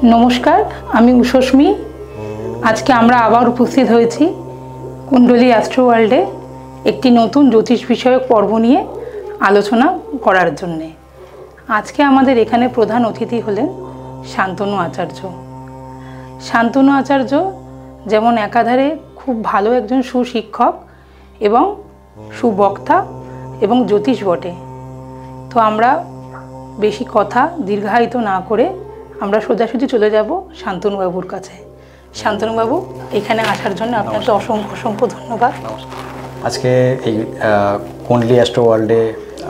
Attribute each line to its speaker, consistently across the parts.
Speaker 1: নমস্কার, আমি উষস্মি। আজকে আমরা আবার উপস্থিত হয়েছি কুণ্ডলী অ্যাস্ট্রো ওয়ার্ল্ডে একটি নতুন জ্যোতিষ বিষয়ক পর্ব নিয়ে আলোচনা করার জন্যে। আজকে আমাদের এখানে প্রধান অতিথি হলেন শান্তনু আচার্য। শান্তনু আচার্য যেমন একাধারে খুব ভালো একজন সুশিক্ষক এবং সুবক্তা এবং জ্যোতিষ বটে। তো আমরা বেশি কথা দীর্ঘায়িত না করে আমরা সোজাসুজি চলে যাব শান্তনুবাবুর কাছে। শান্তনুবাবু, এখানে আসার জন্য আপনাকে অসংখ্য অসংখ্য ধন্যবাদ।
Speaker 2: আজকে এই কুণ্ডলী অ্যাস্ট্রো ওয়ার্ল্ডে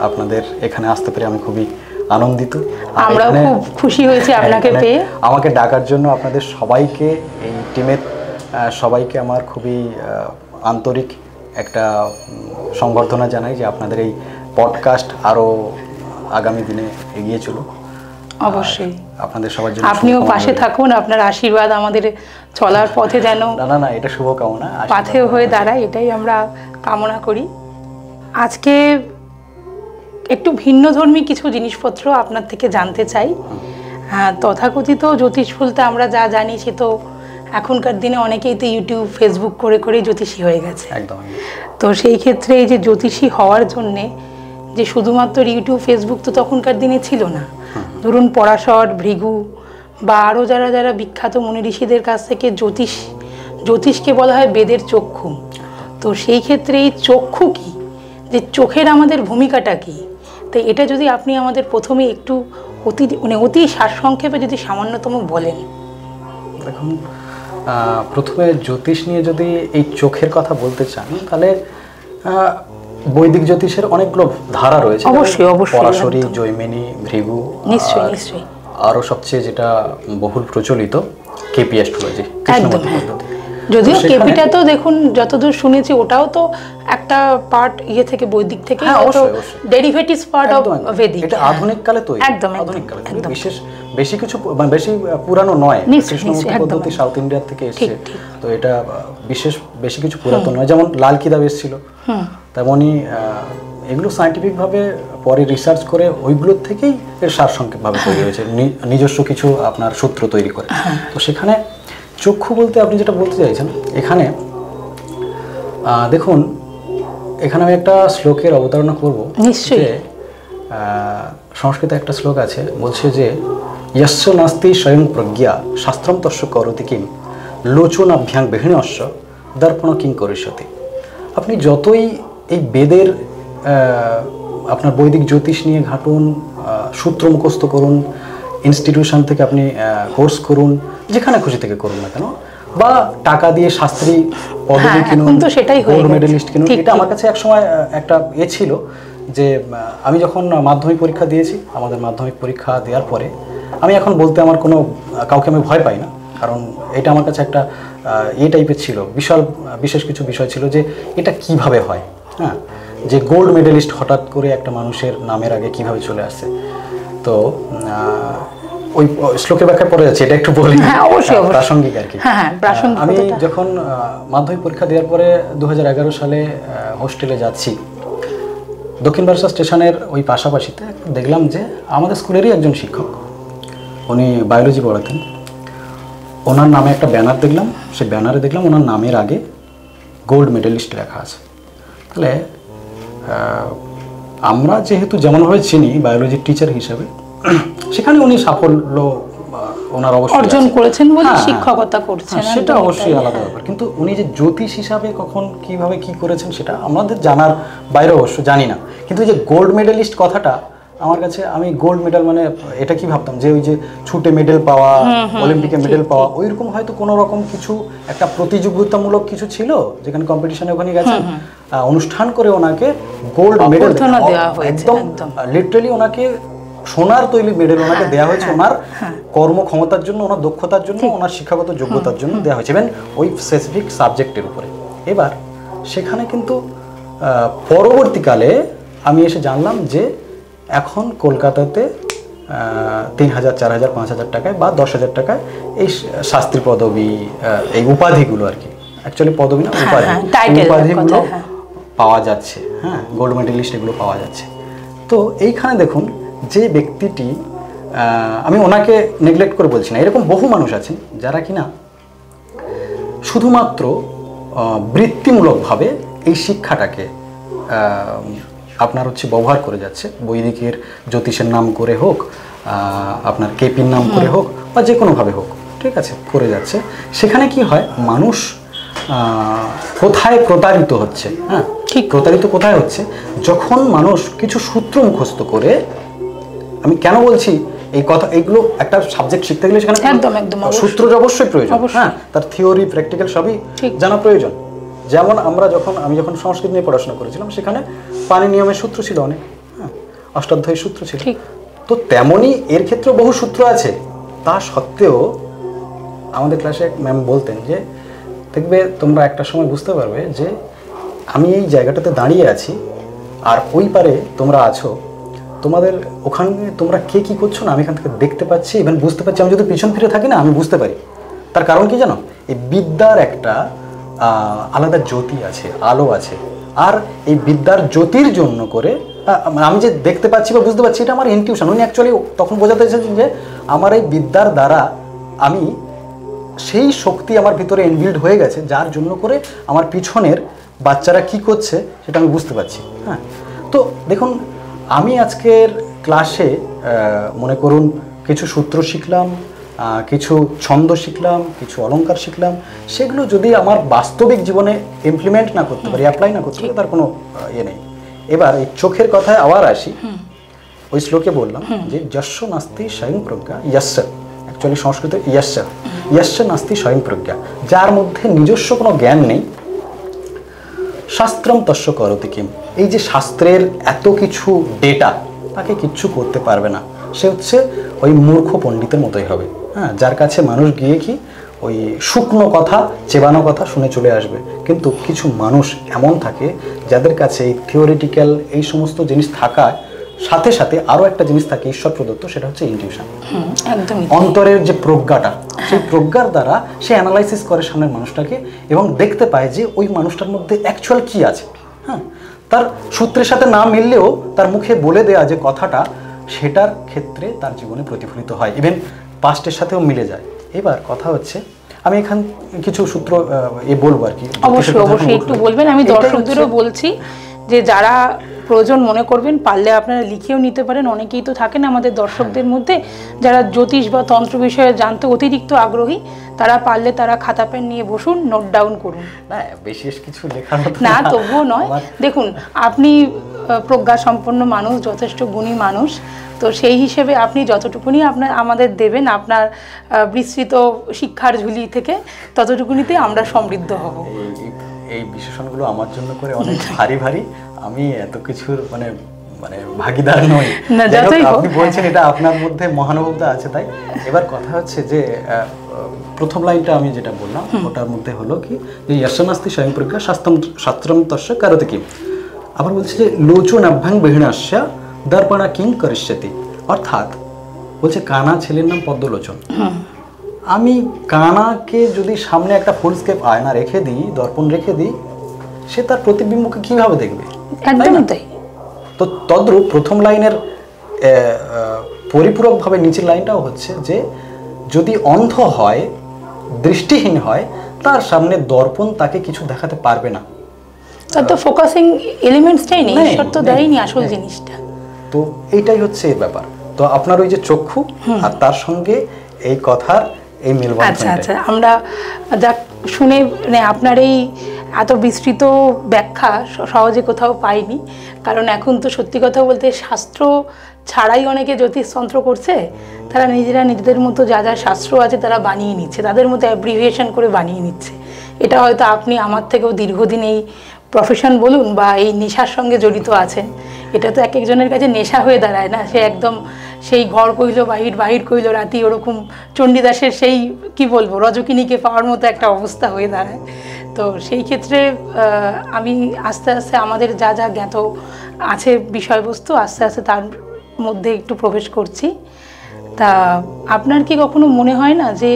Speaker 2: আপনাদের এখানে আসতে পেরে আমি খুবই আনন্দিত।
Speaker 1: আমরাও খুব খুশি হয়েছি আপনাকে পেয়ে।
Speaker 2: আমাকে ডাকার জন্য আপনাদের সবাইকে, এই টিমের সবাইকে আমার খুবই আন্তরিক একটা সংবর্ধনা জানাই যে আপনাদের এই পডকাস্ট আরও আগামী দিনে এগিয়ে চলুক।
Speaker 1: অবশ্যই
Speaker 2: আপনাদের সবার জন্য
Speaker 1: আপনিও পাশে থাকুন, আপনার আশীর্বাদ আমাদের চলার পথে যেন
Speaker 2: না এটা শুভকামনা,
Speaker 1: পাথেয় হয়ে দাঁড়ায়, এটাই আমরা কামনা করি। আজকে একটু ভিন্নধর্মী কিছু জিনিসপত্র আপনার থেকে জানতে চাই। তথাকথিত জ্যোতিষ বলতে আমরা যা জানি সে তো এখনকার দিনে অনেকেই তো ইউটিউব ফেসবুক করে করে জ্যোতিষী হয়ে গেছে।
Speaker 2: একদম।
Speaker 1: তো সেই ক্ষেত্রে এই যে জ্যোতিষী হওয়ার জন্যে যে শুধুমাত্র ইউটিউব ফেসবুক তো তখনকার দিনে ছিল না। ধরুন পরাশর, ভৃগু বা আরও যারা যারা বিখ্যাত মুনি ঋষিদের কাছ থেকে জ্যোতিষকে বলা হয় বেদের চক্ষু। তো সেই ক্ষেত্রে এই চক্ষু কি, যে চোখের আমাদের ভূমিকাটা কি, তো এটা যদি আপনি আমাদের প্রথমে একটু অতি সারসংক্ষেপে যদি সামান্যতম বলেন।
Speaker 2: দেখুন, প্রথমে জ্যোতিষ নিয়ে যদি এই চোখের কথা বলতে চান তাহলে বৈদিক জ্যোতিষের অনেকগুলো ধারা রয়েছে।
Speaker 1: অবশ্যই অবশ্যই,
Speaker 2: পরাশরী, জৈমিনী, ভৃগু,
Speaker 1: নিশ্চয়ই নিশ্চয়ই,
Speaker 2: আরও সবচেয়ে যেটা বহুল প্রচলিত কেপি অ্যাস্ট্রোলজি, কৃষ্ণমূর্তি পদ্ধতি।
Speaker 1: যদিও কেপিটা তো দেখুন যতদূর শুনেছি ওটাও তো একটা পার্ট ইয়ে থেকে, বৈদিক থেকে, ডেরিভেটিভস পার্ট অফ ভেদিক।
Speaker 2: এটা আধুনিক কালে তৈরি,
Speaker 1: একদম
Speaker 2: আধুনিক কালে বেশি কিছু বেশি পুরানো নয়। কৃষ্ণমূর্তি পদ্ধতি সাউথ ইন্ডিয়া থেকে এসেছে, তো এটা বেশি কিছু পুরাতন নয়। যেমন লাল কিতাব এসেছিল, তেমনই এগুলো সায়েন্টিফিকভাবে পরে রিসার্চ করে ওইগুলোর থেকেই এর সারসংক্ষেপভাবে তৈরি হয়েছে, নিজস্ব কিছু আপনার সূত্র তৈরি করে। তো সেখানে চক্ষু বলতে আপনি যেটা বলতে চাইছেন, এখানে দেখুন, এখানে আমি একটা শ্লোকের অবতারণা করব।
Speaker 1: নিশ্চয়ই।
Speaker 2: সংস্কৃতে একটা শ্লোক আছে, বলছে যে যস্য নাস্তি স্বয়ং প্রজ্ঞা শাস্ত্রম তস্য করতি কিম লোচনাভ্যাং বিহীনস্য দর্পণ কিং করিষ্যতি। আপনি যতই এই বেদের আপনার বৈদিক জ্যোতিষ নিয়ে ঘাটুন, সূত্র মুখস্থ করুন, ইনস্টিটিউশন থেকে আপনি কোর্স করুন, যেখানে খুশি থেকে করুন না কেন, বা টাকা দিয়ে শাস্ত্রী পদবি কিনুন, গোল্ড মেডেলিস্ট কিনুন, এটা আমার কাছে একসময় একটা ছিল যে আমি যখন মাধ্যমিক পরীক্ষা দিয়েছি, আমাদের মাধ্যমিক পরীক্ষা দেওয়ার পরে আমি এখন বলতে আমার কাউকে আমি ভয় পাই না, কারণ এটা আমার কাছে একটা টাইপের ছিল, বিশেষ কিছু বিষয় ছিল যে এটা কিভাবে হয়। হ্যাঁ, যে গোল্ড মেডেলিস্ট হঠাৎ করে একটা মানুষের নামের আগে কিভাবে চলে আসছে। তো ওই শ্লোকের ব্যাখ্যা পড়ে যাচ্ছে, এটা একটু বলি, প্রাসঙ্গিক আর কি। আমি যখন মাধ্যমিক পরীক্ষা দেওয়ার পরে 2011 সালে হোস্টেলে যাচ্ছি, দক্ষিণ বারাসা স্টেশনের ওই পাশাপাশিতে দেখলাম যে আমাদের স্কুলেরই একজন শিক্ষক, উনি বায়োলজি পড়াতেন। ওনার নামে একটা ব্যানার দেখলাম, সেই ব্যানারে দেখলাম ওনার নামের আগে গোল্ড মেডেলিস্ট লেখা আছে। তাহলে আমরা যেহেতু যেমনভাবে চিনি বায়োলজির টিচার হিসাবে, সেখানে উনি সাফল্য ওনার অবশ্যই
Speaker 1: অর্জন করেছেন বলে শিক্ষকতা করছেন,
Speaker 2: সেটা অবশ্যই আলাদা ব্যাপার। কিন্তু উনি যে জ্যোতিষ হিসাবে কখন কিভাবে কি করেছেন সেটা আমাদের জানার বাইরে অবশ্য জানি না। কিন্তু যে গোল্ড মেডেলিস্ট কথাটা আমার কাছে, আমি গোল্ড মেডেল মানে এটা কি ভাবতাম যে ওই যে ছুটে মেডেল পাওয়া, অলিম্পিকে মেডেল পাওয়া, ওইরকম হয়তো কোনো রকম কিছু একটা প্রতিযোগিতামূলক কিছু ছিল, যেখানে কম্পিটিশনে ওখানে গেছেন, অনুষ্ঠান করে ওনাকে গোল্ড মেডেল দেওয়া হয়েছে। একদম লিটারালি ওনাকে সোনার তৈরি মেডেল ওনাকে দেওয়া হয়েছে, ওনার কর্মক্ষমতার জন্য, ওনার দক্ষতার জন্য, ওনার শিক্ষাগত যোগ্যতার জন্য দেওয়া হয়েছে, এবং ওই স্পেসিফিক সাবজেক্টের উপরে। এবার সেখানে কিন্তু পরবর্তীকালে আমি এসে জানলাম যে এখন কলকাতাতে 3,000, 4,000, 5,000 টাকায় বা 10,000 টাকায় এই শাস্ত্রী পদবী, এই উপাধিগুলো আর কি, অ্যাকচুয়ালি পদবী না, উপাধিগুলো পাওয়া যাচ্ছে। হ্যাঁ, গোল্ড মেডেলিস্ট এগুলো পাওয়া যাচ্ছে। তো এইখানে দেখুন, যে ব্যক্তিটি আমি ওনাকে নেগলেক্ট করে বলছি না, এরকম বহু মানুষ আছেন যারা কিনা শুধুমাত্র বৃত্তিমূলকভাবে এই শিক্ষাটাকে আপনার হচ্ছে ব্যবহার করে যাচ্ছে, বৈদিকের জ্যোতিষের নাম করে হোক, আপনার কেপির নাম করে হোক, বা যে কোনোভাবে হোক, ঠিক আছে, করে যাচ্ছে। সেখানে কি হয়, মানুষ কোথায় প্রতারিত হচ্ছে? হ্যাঁ, ঠিক, প্রতারিত কোথায় হচ্ছে, যখন মানুষ কিছু সূত্র মুখস্থ করে, আমি কেন বলছি এই কথা, এইগুলো একটা সাবজেক্ট শিখতে গেলে সেখানে
Speaker 1: একদম
Speaker 2: সূত্র অবশ্যই প্রয়োজন, হ্যাঁ, তার থিওরি প্র্যাকটিক্যাল সবই জানা প্রয়োজন। যেমন আমি যখন সংস্কৃত নিয়ে পড়াশোনা করেছিলাম, সেখানে পানি নিয়মের সূত্র ছিল অনেক, হ্যাঁ, অষ্টাধ্যায়ী সূত্র ছিল। তো তেমনই এর ক্ষেত্রে বহু সূত্র আছে। তা সত্ত্বেও আমাদের ক্লাসে ম্যাম বলতেন যে, দেখবে তোমরা একটা সময় বুঝতে পারবে যে আমি এই জায়গাটাতে দাঁড়িয়ে আছি, আর ওই পারে তোমরা আছো, তোমাদের ওখানে তোমরা কে কী করছো না আমি এখান থেকে দেখতে পাচ্ছি, ইভেন বুঝতে পারছি। আমি যদি পিছন ফিরে থাকি না, আমি বুঝতে পারি। তার কারণ কি জানো? এই বিদ্যার একটা আলাদা জ্যোতি আছে, আলো আছে। আর এই বিদ্যার জ্যোতির জন্য করে আমি যে দেখতে পাচ্ছি বা বুঝতে পারছি, এটা আমার ইনটিউশন। উনি অ্যাকচুয়ালি তখন বোঝাতে চেয়েছেন যে আমার এই বিদ্যার দ্বারা আমি সেই শক্তি আমার ভিতরে ইনবিল্ড হয়ে গেছে, যার জন্য করে আমার পিছনের বাচ্চারা কি করছে সেটা আমি বুঝতে পারছি। হ্যাঁ, তো দেখুন, আমি আজকের ক্লাসে মনে করুন কিছু সূত্র শিখলাম, কিছু ছন্দ শিখলাম, কিছু অলংকার শিখলাম, সেগুলো যদি আমার বাস্তবিক জীবনে ইমপ্লিমেন্ট না করতে পারি, অ্যাপ্লাই না করতে পারি, তার কোনো ইয়ে নেই। এবার এই চোখের কথায় আবার আসি। ওই শ্লোকে বললাম যে যস্য নাস্তি স্বয়ং প্রজ্ঞা যস্য, অ্যাকচুয়ালি সংস্কৃতে যস্য নাস্তি স্বয়ং প্রজ্ঞা, যার মধ্যে নিজস্ব কোনো জ্ঞান নেই, শাস্ত্রম তস্য করতি কিম, এই যে শাস্ত্রের এত কিছু ডেটা, তাকে কিচ্ছু করতে পারবে না। সে হচ্ছে ওই মূর্খ পণ্ডিতের মতোই হবে, হ্যাঁ, যার কাছে মানুষ গিয়ে কি ওই শুকনো কথা, চেবানো কথা শুনে চলে আসবে। কিন্তু কিছু মানুষ এমন থাকে যাদের কাছে এই থিওরিটিক্যাল এই সমস্ত জিনিস থাকার সাথে সাথে আরও একটা জিনিস থাকে ঈশ্বর প্রদত্ত, সেটা হচ্ছে ইনটিউশন, অন্তরের যে প্রজ্ঞাটা, সেই প্রজ্ঞার দ্বারা সে অ্যানালাইসিস করে সামনের মানুষটাকে এবং দেখতে পায় যে ওই মানুষটার মধ্যে অ্যাকচুয়াল কি আছে। হ্যাঁ, তার সূত্রের সাথে না মিললেও তার মুখে বলে দেয়া যে কথাটা, সেটার ক্ষেত্রে তার জীবনে প্রতিফলিত হয়, ইভেন পাস্টের সাথেও মিলে যায়। এবার কথা হচ্ছে, আমি এখান কিছু সূত্র বলবো আর কি।
Speaker 1: অবশ্যই একটু বলবেন। আমি দর্শকদেরও বলছি যে যারা প্রয়োজন মনে করবেন, পারলে আপনারা লিখেও নিতে পারেন। অনেকেই তো থাকেন আমাদের দর্শকদের মধ্যে যারা জ্যোতিষ বা তন্ত্র বিষয়ে জানতে অতিরিক্ত আগ্রহী, তারা পারলে তারা খাতা পেন নিয়ে বসুন, নোট ডাউন করুন।
Speaker 2: না, বিশেষ কিছু লেখার
Speaker 1: না, তবুও নয়। দেখুন, আপনি প্রজ্ঞা সম্পন্ন মানুষ, যথেষ্ট গুণী মানুষ, তো সেই হিসেবে আপনি যতটুকুনি আমাদের দেবেন আপনার বিস্তৃত শিক্ষার ঝুলি থেকে, ততটুকুনিতে আমরা সমৃদ্ধ হব।
Speaker 2: এই বিশেষণগুলো আমার জন্য করে অনেক ভারী ভারী, আমি এত কিছুর মানে ভাগিদার নই। আপনি বলছেন এটা আপনার মধ্যে মহানুভবতা আছে, তাই। এবার কথা হচ্ছে যে প্রথম লাইনটা আমি যেটা বললাম ওটার মধ্যে হলো কি, যে যস্য নাস্তি স্বয়ং প্রজ্ঞা শাস্ত্রম তস্য করতি কিম। আবার বলছে যে লোচনাভ্যাং বহিনাস্য দর্পণা কিং করিষ্যতি, অর্থাৎ বলছে কানা ছেলের নাম পদ্মলোচন। আমি কানাকে যদি সামনে একটা ফুল স্কেপ আয়না রেখে দিই, দর্পণ রেখে দিই, সে তার প্রতিবিম্বকে কিভাবে দেখবে?
Speaker 1: একদমই তাই।
Speaker 2: তো তদ্রূপ প্রথম লাইনের পরিপূরকভাবে নিচের লাইনটাও হচ্ছে যে যদি অন্ধ হয়, দৃষ্টিহীন হয়, তার সামনে দর্পণ তাকে কিছু দেখাতে পারবে না।
Speaker 1: তার তো ফোকাসিং এলিমেন্টসটাই নেই, ঈশ্বর তো দেয়নি আসল জিনিসটা।
Speaker 2: তো এইটাই হচ্ছে এর ব্যাপার। তো আপনার ওই যে চক্ষু আর তার সঙ্গে এই কথার এই মেলবন্ধন।
Speaker 1: আচ্ছা, আমরা যা শুনে আপনার এই এত বিস্তৃত ব্যাখ্যা সহজে কোথাও পাইনি। কারণ এখন তো সত্যি কথা বলতে শাস্ত্র ছাড়াই অনেকে জ্যোতিষতন্ত্র করছে। তারা নিজেরা নিজেদের মতো যা যা শাস্ত্র আছে তারা বানিয়ে নিচ্ছে, তাদের মতো অ্যাব্রিভিয়েশন করে বানিয়ে নিচ্ছে। এটা হয়তো আপনি আমার থেকেও দীর্ঘদিন এই প্রফেশন বলুন বা এই নেশার সঙ্গে জড়িত আছেন। এটা তো এক একজনের কাছে নেশা হয়ে দাঁড়ায় না, সে একদম সেই ঘর কইল বাহির, বাহির কইল রাতি, ওরকম চণ্ডীদাসের সেই কি বলবো রজকিনীকে পাওয়ার মতো একটা অবস্থা হয়ে দাঁড়ায়। তো সেই ক্ষেত্রে আমি আস্তে আস্তে আমাদের যা যা জ্ঞাত আছে বিষয়বস্তু, আস্তে আস্তে তার মধ্যে একটু প্রবেশ করছি। তা আপনার কি কখনো মনে হয় না যে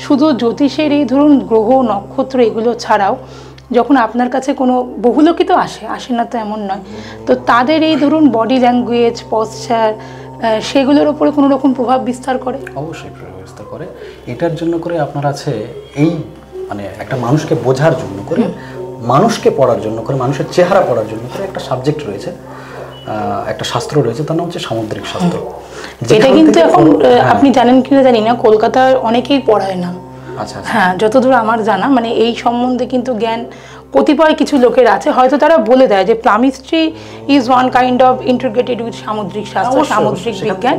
Speaker 1: শুধু জ্যোতিষের এই ধরুন গ্রহ নক্ষত্র এগুলো ছাড়াও যখন আপনার কাছে কোনো বহু লোকই তো আসে না তো এমন নয়, তো তাদের এই ধরুন বডি ল্যাঙ্গুয়েজ, পশ্চার, সেগুলোর উপরে কোনো রকম প্রভাব বিস্তার করে?
Speaker 2: অবশ্যই প্রভাব বিস্তার করে। এটার জন্য করে আপনার আছে এই মানে একটা মানুষকে বোঝার জন্য করে, মানুষকে পড়ার জন্য করে, মানুষের চেহারা পড়ার জন্য করে একটা সাবজেক্ট রয়েছে, একটা শাস্ত্র রয়েছে, তার নাম হচ্ছে সামুদ্রিক শাস্ত্র।
Speaker 1: এটা কিন্তু এখন আপনি জানেন কিনা জানি না, কলকাতার অনেকেই পড়ায় না।
Speaker 2: আচ্ছা আচ্ছা।
Speaker 1: হ্যাঁ, যতদূর আমার জানা, মানে এই সম্বন্ধে কিন্তু জ্ঞান কতিপয় কিছু লোকের আছে, হয়তো তারা বলে দেয় যে palmistry is one kind of integrated with সামুদ্রিক শাস্ত্র, সামুদ্রিক বিজ্ঞান,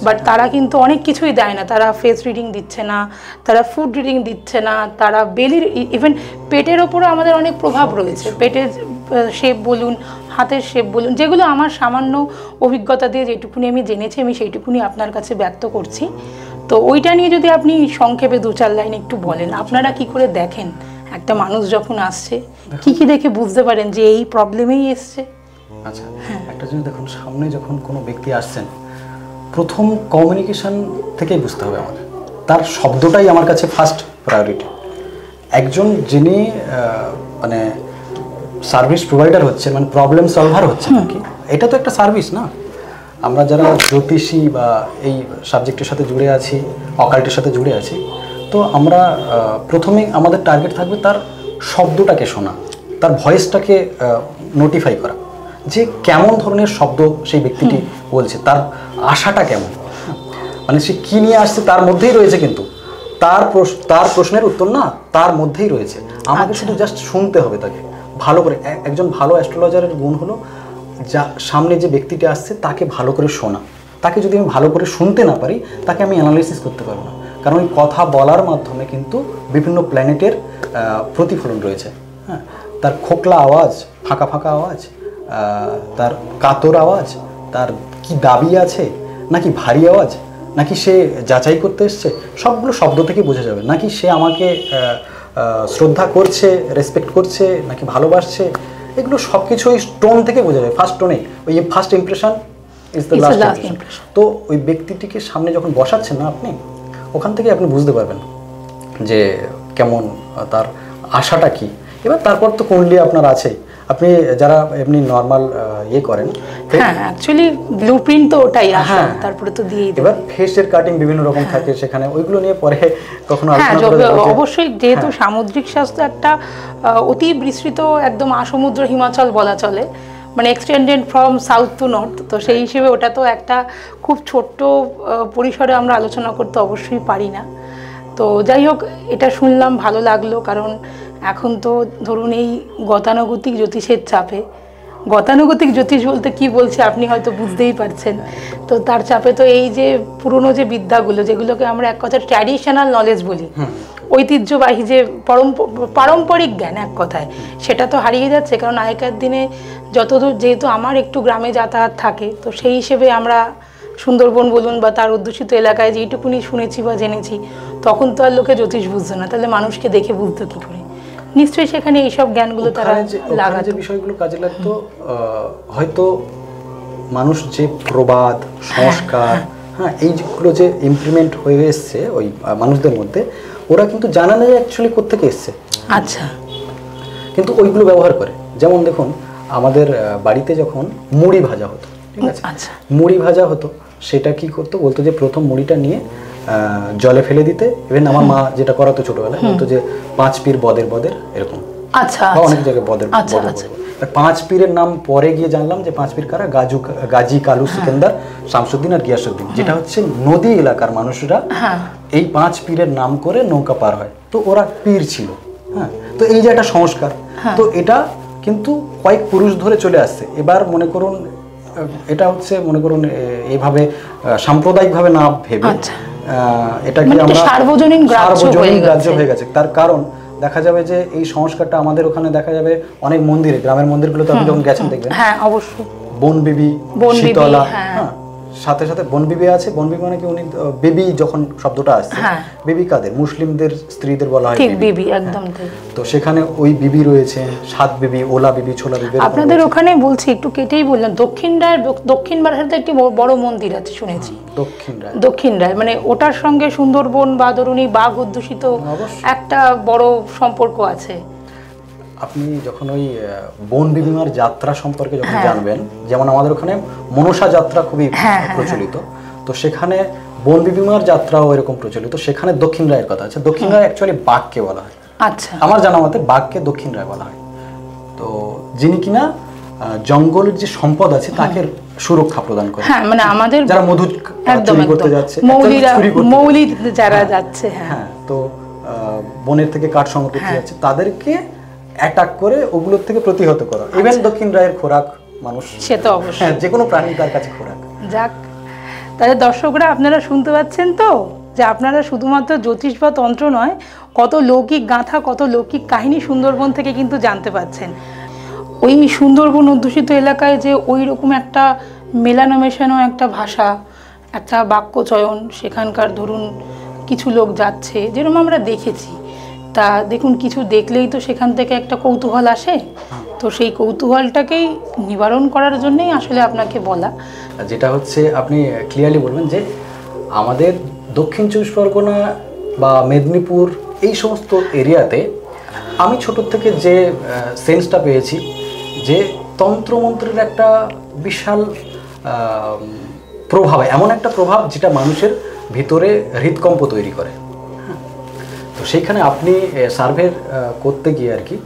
Speaker 1: বাট তারা কিন্তু অনেক কিছুই দেয় না। তারা ফেস রিডিং দিচ্ছে না, তারা ফুড রিডিং দিচ্ছে না, তারা বেলির, ইভেন পেটের ওপরে আমাদের অনেক প্রভাব রয়েছে। পেটের শেপ বলুন, হাতের শেপ বলুন, যেগুলো আমার সামান্য অভিজ্ঞতা দিয়ে যেটুকুনি আমি জেনেছি, আমি সেইটুকুনি আপনার কাছে ব্যক্ত করছি। তো ওইটা নিয়ে যদি আপনি সংক্ষেপে 2-4 লাইন একটু বলেন, আপনারা কি করে দেখেন একটা মানুষ যখন আসছে, কি কি দেখে বুঝতে পারেন যে এই প্রবলেমেই এসছে?
Speaker 2: আচ্ছা, একটা জিনিস দেখুন, সামনে যখন কোনো ব্যক্তি আসছেন, প্রথম কমিউনিকেশন থেকেই বুঝতে হবে আমাদের, তার শব্দটাই আমার কাছে ফার্স্ট প্রায়োরিটি। একজন যিনি মানে সার্ভিস প্রোভাইডার হচ্ছে, মানে প্রবলেম সলভার হচ্ছে নাকি, এটা তো একটা সার্ভিস না? আমরা যারা জ্যোতিষী বা এই সাবজেক্টের সাথে জুড়ে আছি, অকাল্টের সাথে জুড়ে আছি, তো আমরা প্রথমেই আমাদের টার্গেট থাকবে তার শব্দটাকে শোনা, তার ভয়েসটাকে নোটিফাই করা, যে কেমন ধরনের শব্দ সেই ব্যক্তিটি বলছে, তার আশাটা কেমন, মানে সে কী নিয়ে আসছে তার মধ্যেই রয়েছে, কিন্তু তার প্রশ্নের উত্তর না তার মধ্যেই রয়েছে। আমাকে শুধু জাস্ট শুনতে হবে তাকে ভালো করে। একজন ভালো অ্যাস্ট্রোলজারের গুণ হলো যা সামনে যে ব্যক্তিটি আসছে তাকে ভালো করে শোনা। তাকে যদি আমি ভালো করে শুনতে না পারি, তাকে আমি অ্যানালাইসিস করতে পারবো না। কারণ ওই কথা বলার মাধ্যমে কিন্তু বিভিন্ন প্ল্যানেটের প্রতিফলন রয়েছে। হ্যাঁ, তার খোকলা আওয়াজ, ফাঁকা ফাঁকা আওয়াজ, তার কাতর আওয়াজ, তার কি দাবি আছে, নাকি ভারী আওয়াজ, নাকি সে যাচাই করতে এসছে, সবগুলো শব্দ থেকে বোঝা যাবে। নাকি সে আমাকে শ্রদ্ধা করছে, রেসপেক্ট করছে, নাকি ভালোবাসছে, এগুলো সব কিছু ওই টোন থেকে বোঝা যায়। ফার্স্ট টোনে, ওই first impression is the last impression. তো ওই ব্যক্তিটিকে সামনে যখন বসাচ্ছেন না আপনি, ওখান থেকে আপনি বুঝতে পারবেন যে কেমন তার আশাটা কি। এবার তারপর তো কুণ্ডলী আপনার আছেই, আপনি যারা এমনি নর্মাল ইয়ে করেন,
Speaker 1: হ্যাঁ অ্যাকচুয়ালি ব্লুপ্রিন্ট তো ওটাই আসে, তারপরে তো দিয়েই দেয়।
Speaker 2: এবার ফেসের কাটিং বিভিন্ন রকম থাকে সেখানে, ওইগুলো নিয়ে পরে কখনো আলোচনা করা যাবে।
Speaker 1: অবশ্যই, যেহেতু সামুদ্রিক শাস্ত্র একটা অতি বিস্তৃত একদম আসমুদ্র হিমাচল বলা চলে, মানে extended from south two north, তো সেই হিসেবে ওটা তো একটা খুব ছোট্ট পরিসরে আমরা আলোচনা করতে অবশ্যই পারি না। তো যাই হোক, এটা শুনলাম ভালো লাগলো, কারণ এখন তো ধরুন এই গতানুগতিক জ্যোতিষের চাপে, গতানুগতিক জ্যোতিষ বলতে কি বলছি আপনি হয়তো বুঝতেই পারছেন, তো তার চাপে তো এই যে পুরনো যে বিদ্যাগুলো, যেগুলোকে আমরা এক কথা ট্র্যাডিশনাল নলেজ বলি, ঐতিহ্যবাহী যে পারম্পরিক জ্ঞান এক কথায়, সেটা তো হারিয়ে যাচ্ছে। কারণ আগেকার দিনে যতদূর, যেহেতু আমার একটু গ্রামে যাতায়াত থাকে, তো সেই হিসেবে আমরা সুন্দরবন বলুন বা তার অধ্যুষিত এলাকায় যেইটুকুনি শুনেছি বা জেনেছি, তখন তো আর লোকে জ্যোতিষ বুঝতো না, তাহলে মানুষকে দেখে বুঝতো কী করে? নিশ্চয়ই সেখানে এইসব জ্ঞানগুলো তারা লাগাতো,
Speaker 2: যে বিষয়গুলো কাজে লাগতো। হয়তো মানুষ যে প্রবাদ, সংস্কার, হ্যাঁ, এইগুলো যে ইমপ্লিমেন্ট হয়ে এসছে ওই মানুষদের মধ্যে, ওরা কিন্তু জানা নেই অ্যাকচুয়ালি কোত্থেকে এসছে।
Speaker 1: আচ্ছা,
Speaker 2: কিন্তু ওইগুলো ব্যবহার করে। যেমন দেখুন, আমাদের বাড়িতে যখন মুড়ি ভাজা হতো, ঠিক আছে,
Speaker 1: আচ্ছা,
Speaker 2: মুড়ি ভাজা হতো, সেটা কি করতো বলতো যে প্রথম মুড়িটা নিয়ে জলে ফেলে দিতে। ইভেন আমার মা যেটা করাতো ছোটবেলায়, বলতো যে 5 পীর বদের বদের, এরকম।
Speaker 1: আচ্ছা,
Speaker 2: অনেক জায়গায় বদের। 5 পীরের নাম পরে গিয়ে জানলাম যে 5 পীর কারা, গাজী, কালু, সিকান্দার, শামসুদ্দিন আর গিয়াসুদ্দিন, যেটা হচ্ছে নদী এলাকার মানুষরা এই 5 পীরের নাম করে নৌকা পার হয়। তো ওরা পীর ছিল। হ্যাঁ, তো এই যে একটা সংস্কার, তো এটা কিন্তু কয়েক পুরুষ ধরে চলে আসছে। এবার মনে করুন, এটা হচ্ছে মনে করুন এইভাবে সাম্প্রদায়িকভাবে না ভেবে এটাকে আমরা সার্বজনীন গ্রাহ্য হয়ে গেছে। তার কারণ দেখা যাবে যে এই সংস্কারটা আমাদের ওখানে দেখা যাবে অনেক মন্দিরে, গ্রামের মন্দিরগুলোতে আপনি যখন গেছেন দেখবেন,
Speaker 1: হ্যাঁ অবশ্যই,
Speaker 2: বনবিবি, শীতলা, হ্যাঁ, সাথে সাথে বনবিবি আছে। বনবিবি মানে কি, উনি বেবি যখন শব্দটা আসছে, বেবি কাদের? মুসলিমদের স্ত্রীদের বলা হয়
Speaker 1: ঠিক বিবি, একদম তাই।
Speaker 2: তো সেখানে ওই বিবি রয়েছে, সাত বিবি, ওলা বিবি, ছোলা বিবি।
Speaker 1: আপনাদের ওখানে বলছি, একটু কেটেই বললাম, দক্ষিণ বারাসাতে একটি বড় মন্দির আছে শুনেছি, দক্ষিণ রায়, মানে ওটার সঙ্গে সুন্দরবন বা ধরুন বাঘ অধ্যুষিত একটা বড় সম্পর্ক আছে।
Speaker 2: আপনি যখন ওই বন বিবিমার যাত্রা সম্পর্কে যখন জানবেন, যেমন আমাদের ওখানে মনসা যাত্রা খুবই প্রচলিত, তো সেখানে বন বিবিমার যাত্রাও এরকম প্রচলিত। সেখানে দক্ষিণ রায়ের কথা আছে। দক্ষিণ রায় অ্যাকচুয়ালি বাঘকে বলা হয়।
Speaker 1: আচ্ছা,
Speaker 2: আমার জানা মতে বাঘকে দক্ষিণ রায় বলা হয়। তো যিনি কিনা জঙ্গলের যে সম্পদ আছে তাকে সুরক্ষা প্রদান করে।
Speaker 1: হ্যাঁ, মানে আমাদের
Speaker 2: যারা মধু চুরি করতে যাচ্ছে,
Speaker 1: মৌলি যারা যাচ্ছে,
Speaker 2: হ্যাঁ, তো বনের থেকে কাঠ সংগ্রহ করতে যাচ্ছে, তাদেরকে অ্যাটাক করে ওগুলোর থেকে প্রতিহত করা। ইভেন দক্ষিণ রায়ের খোরাক মানুষ,
Speaker 1: সে তো অবশ্যই,
Speaker 2: হ্যাঁ, যে কোনো প্রাণী তার কাছে খোরাক।
Speaker 1: যাক, তাহলে দর্শকরা আপনারা শুনতে পাচ্ছেন তো যে আপনারা শুধুমাত্র জ্যোতিষ বা তন্ত্র নয়, কত লৌকিক গাঁথা, কত লৌকিক কাহিনী সুন্দরবন থেকে কিন্তু জানতে পাচ্ছেন। ওই সুন্দরবন অধ্যুষিত এলাকায় যে ওই রকম একটা মেলানো মেশানো একটা ভাষা, একটা বাক্যচয়ন, সেখানকার ধরুন কিছু লোক যাচ্ছে, যেরকম আমরা দেখেছি, তা দেখুন কিছু দেখলেই তো সেখান থেকে একটা কৌতূহল আসে। তো সেই কৌতূহলটাকেই নিবারণ করার জন্যই আসলে আপনাকে বলা।
Speaker 2: যেটা হচ্ছে আপনি ক্লিয়ারলি বলবেন যে আমাদের দক্ষিণ চব্বিশ পরগনা বা মেদিনীপুর এই সমস্ত এরিয়াতে আমি ছোটোর থেকে যে সেন্সটা পেয়েছি যে তন্ত্রমন্ত্রের একটা বিশাল প্রভাব, এমন একটা প্রভাব যেটা মানুষের ভিতরে হৃদকম্প তৈরি করে। তো সেইখানে আপনি সার্ভে করতে গিয়ে আর কি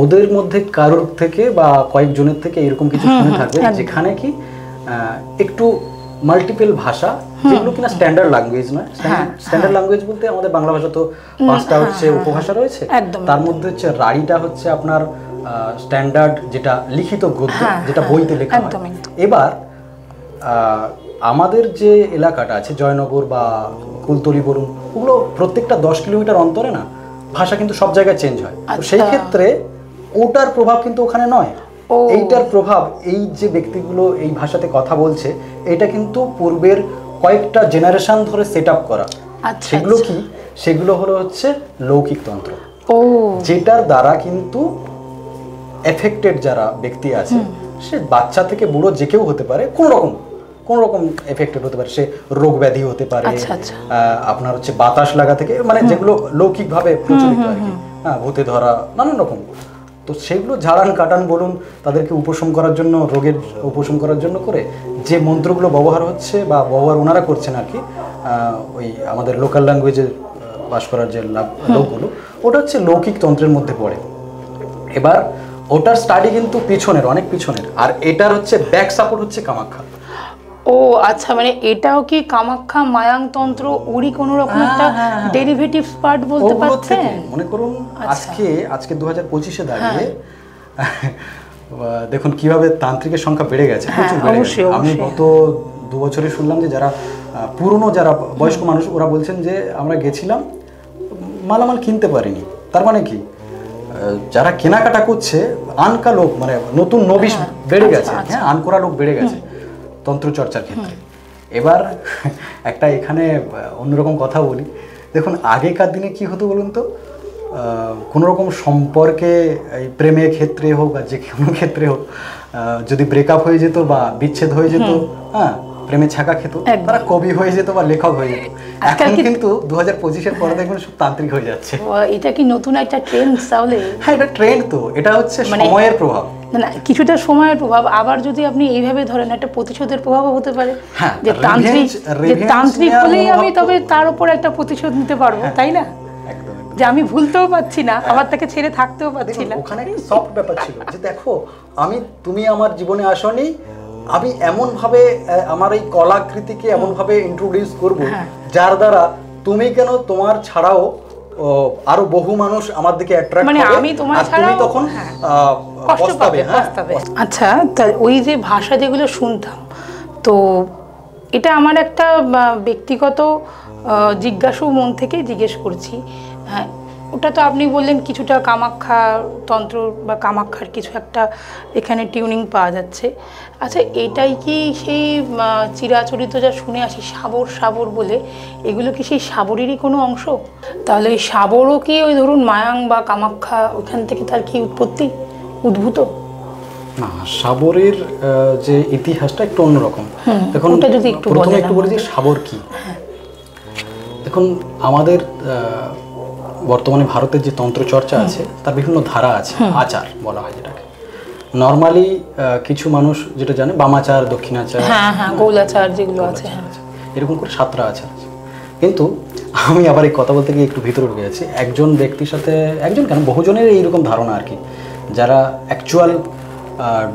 Speaker 2: ওদের মধ্যে কারোর থেকে বা কয়েকজনের থেকে এরকম কিছু শুনে থাকবে যেখানে কি একটু মাল্টিপল ভাষা, যেগুলো কিনা স্ট্যান্ডার্ড ল্যাঙ্গুয়েজ নয়। স্ট্যান্ডার্ড ল্যাঙ্গুয়েজ বলতে আমাদের বাংলা ভাষা তো 5টা হচ্ছে উপভাষা রয়েছে, তার মধ্যে হচ্ছে রাঢ়িটা হচ্ছে আপনার স্ট্যান্ডার্ড, যেটা লিখিত গদ্য, যেটা বইতে লেখা হয়। এবার আমাদের যে এলাকাটা আছে জয়নগর বা কুলতলি বলুন, ওগুলো প্রত্যেকটা 10 কিলোমিটার অন্তরে না ভাষা কিন্তু সব জায়গায় চেঞ্জ হয়। তো সেই ক্ষেত্রে ওটার প্রভাব কিন্তু ওখানে নয়, এইটার প্রভাব, এই যে ব্যক্তিগুলো এই ভাষাতে কথা বলছে, এটা কিন্তু পূর্বের কয়েকটা জেনারেশন ধরে সেট আপ করা। সেগুলো কি? সেগুলো হলো হচ্ছে লৌকিক তন্ত্র, যেটার দ্বারা কিন্তু এফেক্টেড যারা ব্যক্তি আছে, সে বাচ্চা থেকে বুড়ো যে কেউ হতে পারে, কোন রকম এফেক্টেড হতে পারে। সে রোগ ব্যাধি হতে পারে, আপনার হচ্ছে বাতাস লাগা থেকে, মানে যেগুলো লৌকিকভাবে প্রচলিত আর কি, হ্যাঁ, ভূতে ধরা, নানান রকম। তো সেগুলো ঝাড়ান কাটান বলুন, তাদেরকে উপশম করার জন্য, রোগের উপশম করার জন্য করে যে মন্ত্রগুলো ব্যবহার হচ্ছে বা ব্যবহার ওনারা করছেন আর কি, ওই আমাদের লোকাল ল্যাঙ্গুয়েজে বাস করার যে লোকগুলো, ওটা হচ্ছে লৌকিক তন্ত্রের মধ্যে পড়ে। এবার ওটার স্টাডি কিন্তু পিছনের, অনেক পিছনের, আর এটার হচ্ছে ব্যাক সাপোর্ট হচ্ছে কামাখ্যা।
Speaker 1: ও আচ্ছা, মানে এটাও কি কামাখ্যা মায়াং তন্ত্র ওরই কোনো রকম একটা ডেরিভেটিভস পার্ট বলতে পারছেন?
Speaker 2: মনে করুন আজকে 2025-এ দাঁড়িয়ে দেখুন কিভাবে তান্ত্রিকের সংখ্যা বেড়ে গেছে, প্রচুর বেড়ে গেছে। আমি গত 2 বছরে শুনলাম যে যারা পুরনো, যারা বয়স্ক মানুষ, ওরা বলছেন যে আমরা গেছিলাম, মালামাল কিনতে পারিনি। তার মানে কি, যারা কেনাকাটা করছে আনকা লোক, মানে নতুন নবিশ বেড়ে গেছে, হ্যাঁ, আনকোরা লোক বেড়ে গেছে তন্ত্রচর্চার ক্ষেত্রে। এবার একটা এখানে অন্যরকম কথা বলি, দেখুন আগেকার দিনে কি হতো বলুন তো, কোনো রকম সম্পর্কে, এই প্রেমের ক্ষেত্রে হোক বা যে কোনো ক্ষেত্রে হোক, যদি ব্রেকআপ হয়ে যেত বা বিচ্ছেদ হয়ে যেত, হ্যাঁ, প্রেমে ছাকা খেত, তারা কবি হয়ে যেত বা লেখক হয়ে যেত। এখন কিন্তু 2025-এর পরে দেখবেন সব তান্ত্রিক হয়ে যাচ্ছে।
Speaker 1: এটা কি নতুন একটা ট্রেন্ড তাহলে?
Speaker 2: হ্যাঁ, এটা ট্রেন্ড, তো এটা হচ্ছে সময়ের প্রভাব।
Speaker 1: না, কিছুটা সময়ের প্রভাব, আবার যদি আপনি এইভাবে ধরেন একটা প্রতিশোধের প্রভাবও হতে পারে, যে তান্ত্রিক হলেই আমি তবে তার উপর একটা প্রতিশোধ নিতে পারবো, তাই না? যে আমি ভুলতেও পারছি না, আবার তাকে ছেড়ে থাকতেও পারছি না।
Speaker 2: ওখানে একটা সফট ব্যাপার ছিল যে দেখো, তুমি আমার জীবনে আসনি, আমি এমন ভাবে আমার এই কলাকৃতিকে এমন ভাবে ইন্ট্রোডিউস করব যার দ্বারা তুমি কেন, তোমার ছাড়াও আরো বহু মানুষ আমার দিকে অ্যাট্রাক্ট হবে,
Speaker 1: আমি তোমার ছাড়াও
Speaker 2: তখন
Speaker 1: কষ্ট পাবে। আচ্ছা, ওই যে ভাষা যেগুলো শুনতাম, তো এটা আমার একটা ব্যক্তিগত জিজ্ঞাসু মন থেকেই জিজ্ঞেস করছি। ওটা তো আপনি বললেন কিছুটা কামাখ্যা তন্ত্র বা কামাখ্যার কিছু একটা এখানে টিউনিং পাওয়া যাচ্ছে। আচ্ছা, এটাই কি সেই চিরাচরিত যা শুনে আসি সাবর বলে, এগুলো কি সেই সাবরেরই কোনো অংশ? তাহলে এই সাবরও কি ওই ধরুন মায়াং বা কামাখ্যা, ওইখান থেকে তার কি উদ্ভূত?
Speaker 2: না, সাবরের যে ইতিহাসটা একটু অন্যরকম।
Speaker 1: এখন যদি
Speaker 2: প্রথমে একটু বলি যে সাবর কি। দেখুন আমাদের বর্তমানে ভারতের যে তন্ত্র চর্চা আছে তার বিভিন্ন ধারা আছে, আচার বলা হয় যেটাকে। নর্মালি কিছু মানুষ যেটা জানে বামাচার, দক্ষিণাচার,
Speaker 1: হ্যাঁ হ্যাঁ, গৌলাচার যেগুলো আছে, হ্যাঁ।
Speaker 2: এরকম করে 7টা আচার আছে। কিন্তু আমি আবার এই কথা বলতে গিয়ে একটু ভিতরে ঢুকে গেছি। একজন ব্যক্তির সাথে, একজন কেন বহুজনের এইরকম ধারণা আর কি, যারা অ্যাকচুয়াল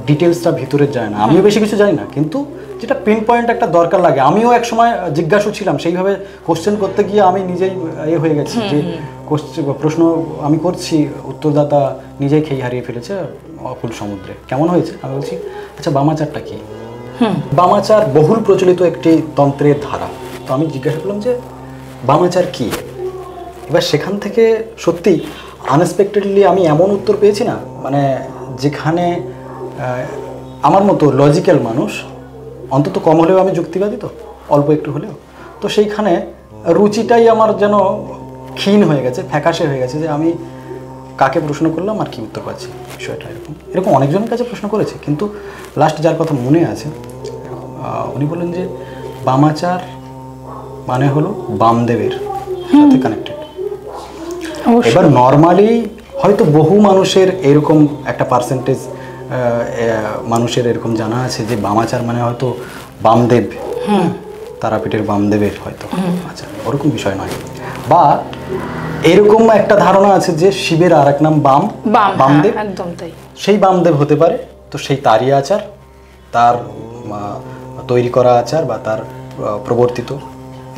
Speaker 2: ডিটেলসটা ভিতরে যায় না। আমিও বেশি কিছু জানি না, কিন্তু যেটা পিন পয়েন্ট একটা দরকার লাগে। আমিও এক সময় জিজ্ঞাসু ছিলাম, সেইভাবে কোশ্চেন করতে গিয়ে আমি নিজেই হয়ে গেছি যে প্রশ্ন আমি করছি, উত্তরদাতা নিজেই খেয়ে হারিয়ে ফেলেছে অকুল সমুদ্রে। কেমন হয়েছে? আমি বলছি আচ্ছা বামাচারটা কি? বামাচার বহুল প্রচলিত একটি তন্ত্রের ধারা। তো আমি জিজ্ঞাসা করলাম যে বামাচার কি? এবার সেখান থেকে সত্যি আনএক্সপেক্টেডলি আমি এমন উত্তর পেয়েছি না, মানে যেখানে আমার মতো লজিক্যাল মানুষ, অন্তত কম হলেও আমি যুক্তিবাদী, তো অল্প একটু হলেও, তো সেইখানে রুচিটাই আমার যেন ক্ষীণ হয়ে গেছে, ফ্যাকাশে হয়ে গেছে যে আমি কাকে প্রশ্ন করলাম আর কি উত্তর পাচ্ছি। বিষয়টা এরকম অনেকজনের কাছে প্রশ্ন করেছে, কিন্তু লাস্ট যার কথা মনে আছে উনি বললেন যে বামাচার মানে হলো বামদেবের সাথে কানেক্টেড। এবার নর্মালি হয়তো বহু মানুষের এরকম একটা পার্সেন্টেজ মানুষের এরকম জানা আছে যে বামাচার মানে হয়তো বামদেব, তারাপীঠের বামদেবের হয়তো আচ্ছা, ওরকম বিষয় নয়। বা এরকম একটা ধারণা আছে যে শিবের আর এক নাম বামদেব,
Speaker 1: একদম তাই, সেই
Speaker 2: বামদেব হতে পারে। তো সেই তারই আচার, তার তৈরি করা আচার বা তার প্রবর্তিত,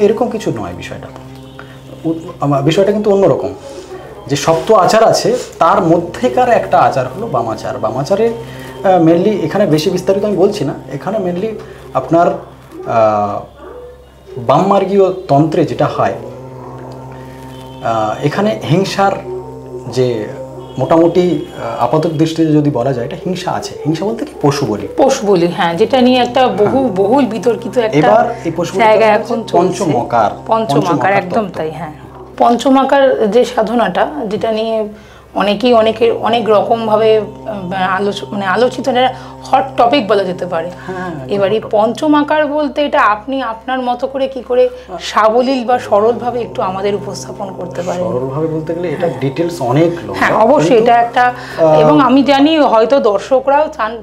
Speaker 2: এরকম কিছু নয় বিষয়টা। বিষয়টা কিন্তু অন্যরকম, যে সপ্ত আচার আছে তার মধ্যেকার একটা আচার হলো বামাচার। বামাচারে মেনলি, এখানে বেশি বিস্তারিত আমি বলছি না, এখানে মেনলি আপনার বামমার্গীয় তন্ত্রে যেটা হয়, এখানে হিংসার যে মোটামুটি আপাতত দৃষ্টিতে যদি বলা যায় এটা হিংসা আছে। হিংসা বলতে কি? পশু বলি,
Speaker 1: হ্যাঁ, যেটা নিয়ে একটা বহুল বিতর্কিত একটা
Speaker 2: এবার এই পশু
Speaker 1: জায়গা এখন পঞ্চমাকার, একদম তাই। হ্যাঁ, পঞ্চমাকার যে সাধনাটা, যেটা নিয়ে অনেক রকমভাবে আলোচিত, হট টপিক বলা যেতে পারে। এবার এই পঞ্চমাকার বলতে এটা আপনি আপনার মতো করে কি করে সাবলীল বা সরলভাবে একটু আমাদের উপস্থাপন করতে পারেন?
Speaker 2: সরলভাবে বলতে গেলে এটা ডিটেইলস অনেক।
Speaker 1: হ্যাঁ অবশ্যই, এটা একটা, এবং আমি জানি হয়তো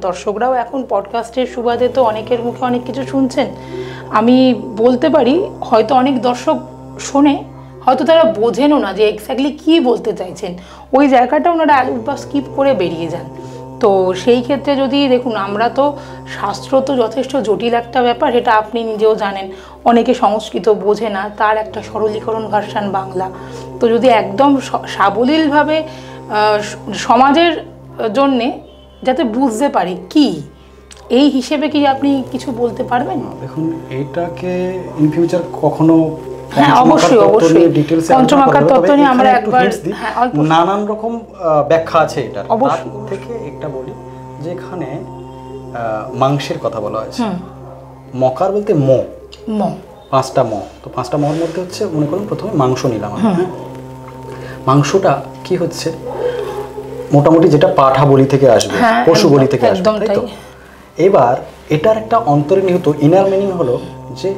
Speaker 1: দর্শকরাও এখন পডকাস্টের সুবাদে তো অনেকের মুখে অনেক কিছু শুনছেন। আমি বলতে পারি হয়তো অনেক দর্শক শোনে, হয়তো তারা বোঝেনও না যে এক্স্যাক্টলি কী বলতে চাইছেন, ওই জায়গাটা ওনারা একবার স্কিপ করে বেরিয়ে যান। তো সেই ক্ষেত্রে যদি দেখুন, আমরা তো শাস্ত্র তো যথেষ্ট জটিল একটা ব্যাপার, এটা আপনি নিজেও জানেন। অনেকে সংস্কৃত বোঝে না, তার একটা সরলীকরণ ভার্সান বাংলা। তো যদি একদম সাবলীলভাবে সমাজের জন্যে যাতে বুঝতে পারে কি, এই হিসেবে কি আপনি কিছু বলতে পারবেন?
Speaker 2: দেখুন, এটাকে ইন ফিউচার কখনো
Speaker 1: হ্যাঁ অবশ্যই পঞ্চমাকার তত্ত্ব নিয়ে আমরা একবার
Speaker 2: নানান রকম ব্যাখ্যা আছে এটার। তার থেকে একটা বলি যে এখানে মাংসের কথা বলা হয়েছে। মকার বলতে ম, 5টা ম। তো 5টা মর মধ্যে হচ্ছে, মনে করুন প্রথমে মাংস নিলাম। মাংসটা কি হচ্ছে, মোটামুটি যেটা পাঠা বলি থেকে আসবে, পশু বলি থেকে আসবে, তাই তো? এবার এটার একটা অন্তর্নিহিত ইনার মিনিং হলো যে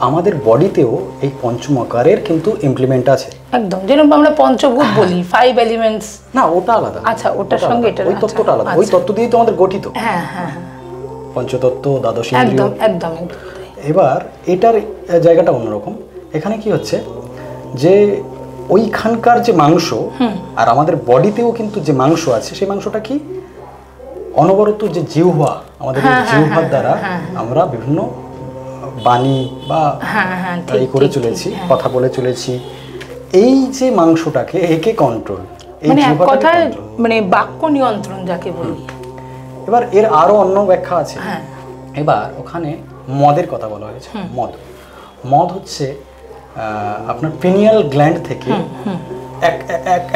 Speaker 2: আমাদের বডিতেও এই পঞ্চমকারের কিন্তু ইমপ্লিমেন্ট আছে।
Speaker 1: একদম, যেরকম আমরা পঞ্চভূত বলি, 5 এলিমেন্টস।
Speaker 2: না, ওটা আলাদা।
Speaker 1: আচ্ছা, ওটার সঙ্গে এটা
Speaker 2: ওই তত্ত্বটা আলাদা। ওই তত্ত্ব দিয়েই তো আমাদের গঠিত।
Speaker 1: হ্যাঁ হ্যাঁ,
Speaker 2: পঞ্চতত্ত্ব, দ্বাদশ ইন্দ্রিয়,
Speaker 1: একদম।
Speaker 2: এবার এটার জায়গাটা অন্যরকম। এখানে কি হচ্ছে যে ওইখানকার যে মাংস আর আমাদের বডিতেও কিন্তু যে মাংস আছে, সেই মাংসটা কি অনবরত যে জিহ্বা, আমাদের জিহ্বার দ্বারা আমরা বিভিন্ন বাণী বা এই করে চলেছি, কথা বলে চলেছি। এই যে মাংসটাকে, একে কন্ট্রোল,
Speaker 1: মানে এক কথায় মানে বাক্য নিয়ন্ত্রণ যাকে বলি।
Speaker 2: এবার এর আরো অন্য ব্যাখ্যা আছে। এবার ওখানে মদের কথা বলা হয়েছে। মদ হচ্ছে আপনার পিনিয়াল গ্ল্যান্ড থেকে,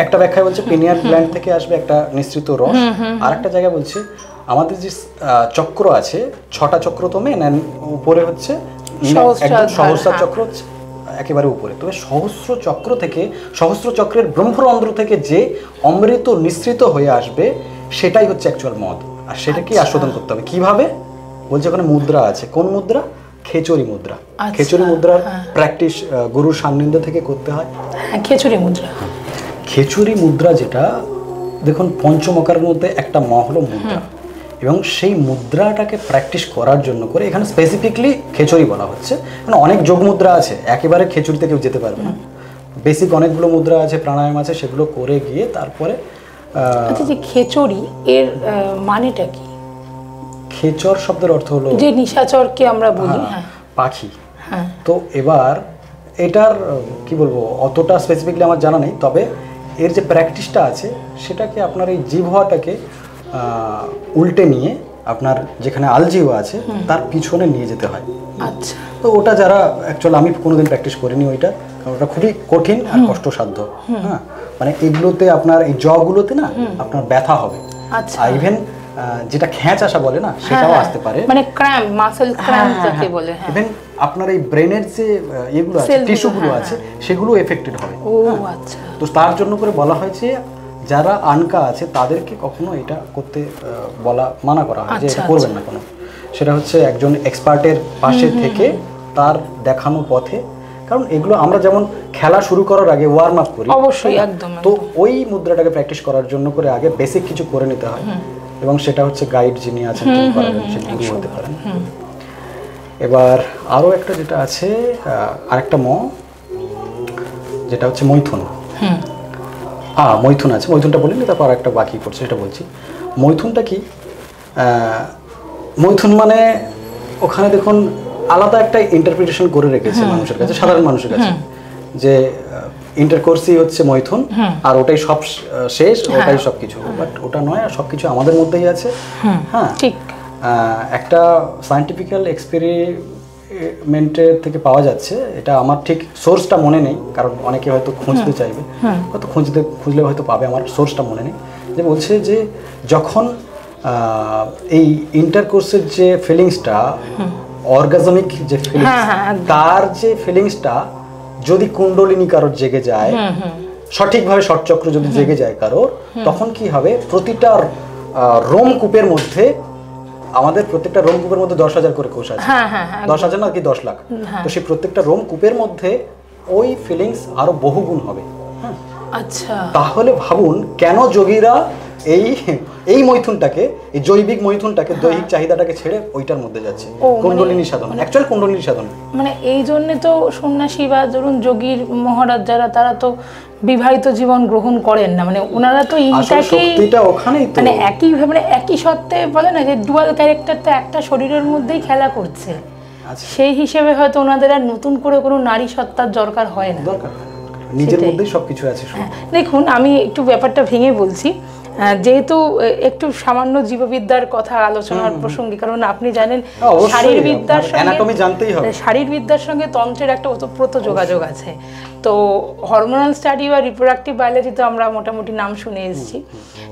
Speaker 2: একটা ব্যাখ্যায় বলছে পিনিয়াল গ্ল্যান্ড থেকে আসবে একটা নিঃসৃত রস। আর একটা জায়গায় বলছে আমাদের যে চক্র আছে, 6টা চক্র তো মেন, উপরে হচ্ছে একদম সহস্রার চক্র হচ্ছে একেবারে উপরে। তবে সহস্র চক্র থেকে, সহস্র চক্রের ব্রহ্মরন্ধ্র থেকে যে অমৃত নিঃসৃত হয়ে আসবে, সেটাই হচ্ছে অ্যাকচুয়াল মদ। আর সেটাকে আস্বাদন করতে হবে কিভাবে? বলছে ওখানে মুদ্রা আছে। কোন মুদ্রা? খেচুরি মুদ্রা। খেচুরি মুদ্রার প্র্যাকটিস গুরুর সান্নিধ্য থেকে করতে হয়।
Speaker 1: খেচুরি মুদ্রা।
Speaker 2: খেচুরি মুদ্রা যেটা, দেখুন পঞ্চমকারের মধ্যে একটা ম হলো মুদ্রা, এবং সেই মুদ্রাটাকে প্র্যাকটিস করার জন্য করে এখানে স্পেসিফিকলি খেচুরি বলা হচ্ছে। মানে অনেক যোগ মুদ্রা আছে, একেবারে খেচুরিতে কেউ যেতে পারবে না। বেসিক অনেকগুলো মুদ্রা আছে, প্রাণায়াম আছে, সেগুলো করে গিয়ে তারপরে
Speaker 1: আচ্ছা, যে খেচড়ি এর মানেটা কি?
Speaker 2: খেচর শব্দের অর্থ হলো
Speaker 1: যে নিশাচরকে আমরা বলি, হ্যাঁ
Speaker 2: পাখি।
Speaker 1: হ্যাঁ,
Speaker 2: তো এবার এটার কি বলবো, অতটা স্পেসিফিকলি আমার জানা নেই, তবে এর যে প্র্যাকটিসটা আছে সেটাকে আপনার এই জিহ্বাটাকে উল্টে নিয়ে আপনার যেখানে আলজিহ্বা আছে তার পিছনে নিয়ে যেতে হয়।
Speaker 1: আচ্ছা,
Speaker 2: তো ওটা যারা অ্যাকচুয়ালি, আমি কোনোদিন প্র্যাকটিস করিনি ওইটা, কারণ ওটা খুবই কঠিন আর কষ্টসাধ্য। হ্যাঁ, মানে এগুলোতে আপনার এই জগুলোতে না আপনার ব্যথা হবে।
Speaker 1: আচ্ছা,
Speaker 2: আর ইভেন যেটা খ্যাঁচ আসা বলে না, সেটাও আসতে পারে,
Speaker 1: মানে ক্র্যাম্প, মাসল ক্র্যাম্প যাকে বলে। হ্যাঁ,
Speaker 2: ইভেন আপনার এই ব্রেনের যে এগুলো আছে, টিস্যুগুলো আছে, সেগুলো এফেক্টেড হবে।
Speaker 1: ও আচ্ছা,
Speaker 2: তো তার জন্য করে বলা হয়েছে যারা আনকা আছে তাদেরকে কখনো এটা করতে বলা মানা করা হয়, যে এটা করবেন না কোনো। সেটা হচ্ছে একজন এক্সপার্টের পাশে থেকে তার দেখানো পথে, কারণ এগুলো আমরা যেমন খেলা শুরু করার আগে ওয়ার্ম আপ করি,
Speaker 1: অবশ্যই, একদম।
Speaker 2: তো ওই মুদ্রাটাকে প্র্যাকটিস করার জন্য করে আগে বেসিক কিছু করে নিতে হয়, এবং সেটা হচ্ছে গাইড যিনি আছেন তিনি করাবেন, সে গুরু হতে পারেন। এবার আরও একটা যেটা আছে, আরেকটা ম, যেটা হচ্ছে মৈথুন। মৈথুন আছে, মৈথুনটা বলিনি, তারপর একটা বাকি পড়ছে সেটা বলছি। মৈথুনটা কি? মৈথুন মানে ওখানে দেখুন আলাদা একটা ইন্টারপ্রিটেশন করে রেখেছে মানুষের কাছে, সাধারণ মানুষের কাছে, যে ইন্টারকোর্সই হচ্ছে মৈথুন, আর ওটাই সব শেষ, ওটাই সব কিছু। বাট ওটা নয়, আর সব কিছু আমাদের মধ্যেই আছে। হ্যাঁ, ঠিক। একটা সায়েন্টিফিক্যাল এক্সপেরিমেন্টের থেকে পাওয়া যাচ্ছে, এটা আমার ঠিক সোর্সটা মনে নেই, কারণ অনেকে হয়তো খুঁজতে চাইবে, হয়তো খুঁজলে হয়তো পাবে, আমার সোর্সটা মনে নেই। যে বলছে যে যখন এই ইন্টারকোর্সের যে ফিলিংসটা, অর্গাজমিক যে ফিলিংস, তার যে ফিলিংসটা যদি কুণ্ডলিনী কারোর জেগে যায়, সঠিকভাবে ষটচক্র যদি জেগে যায় কারোর, তখন কি হবে, প্রতিটা রোমকূপের মধ্যে, আমাদের প্রত্যেকটা রোমকূপের মধ্যে 10,000 করে কোষ আছে, 10,000 না কি 10 লাখ, তো সেই প্রত্যেকটা রোমকূপের মধ্যে ওই ফিলিংস আরো বহুগুণ হবে।
Speaker 1: আচ্ছা,
Speaker 2: তাহলে ভাবুন কেন যোগীরা এই মৈথুনটাকে, এই জৈবিক মৈথুনটাকে, দৈহিক চাহিদাটাকে ছেড়ে ওইটার মধ্যে যাচ্ছে, কুণ্ডলিনী সাধন, অ্যাকচুয়াল কুণ্ডলিনী সাধন। মানে
Speaker 1: এই জন্য তো সন্ন্যাসী বা ধরুন যোগীর মহারাজ যারা, তারা তো বিবাহিত জীবন গ্রহণ করেন না, মানে ওনারা তো
Speaker 2: ওখানেই তো,
Speaker 1: মানে একইভাবে, মানে একই সত্ত্বে বলে না যে ডুয়াল ক্যারেক্টার, তো একটা শরীরের মধ্যেই খেলা করছে, সেই হিসেবে হয়তো ওনাদের আর নতুন করে কোনো নারী সত্তার দরকার হয় না,
Speaker 2: নিজের মধ্যেই সবকিছু আছে।
Speaker 1: দেখুন, আমি একটু ব্যাপারটা ভেঙে বলছি, যেহেতু একটু সামান্য জীববিদ্যার কথা আলোচনার প্রসঙ্গে, কারণ আপনি জানেন শারীরবিদ্যার সঙ্গে তন্ত্রের একটা ওতপ্রোত যোগাযোগ আছে। তো হরমোনাল স্টাডি বা রিপ্রোডাক্টিভ বায়োলজি তো আমরা মোটামুটি নাম শুনে এসেছি,